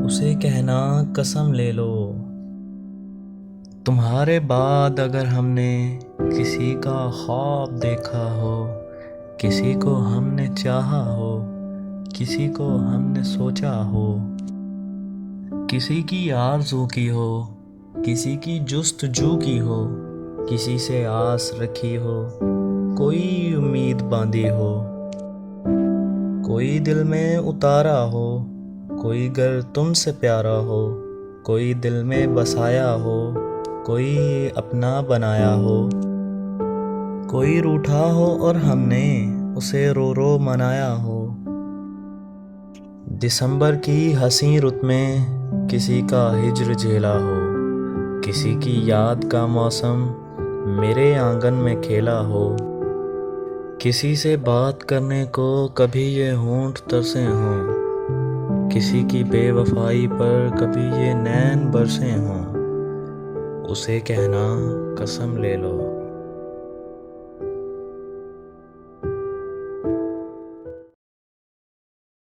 उसे कहना कसम ले लो। तुम्हारे बाद अगर हमने किसी का ख्वाब देखा हो, किसी को हमने चाहा हो, किसी को हमने सोचा हो, किसी की आरज़ू की हो, किसी की जुस्तजू की हो, किसी से आस रखी हो, कोई उम्मीद बांधी हो, कोई दिल में उतारा हो, कोई घर तुमसे प्यारा हो, कोई दिल में बसाया हो, कोई अपना बनाया हो, कोई रूठा हो और हमने उसे रो रो मनाया हो। दिसंबर की हंसी रुत में किसी का हिज्र झेला हो, किसी की याद का मौसम मेरे आंगन में खेला हो, किसी से बात करने को कभी ये होंठ तरसे हों, किसी की बेवफाई पर कभी ये नैन बरसे हों, उसे कहना कसम ले लो।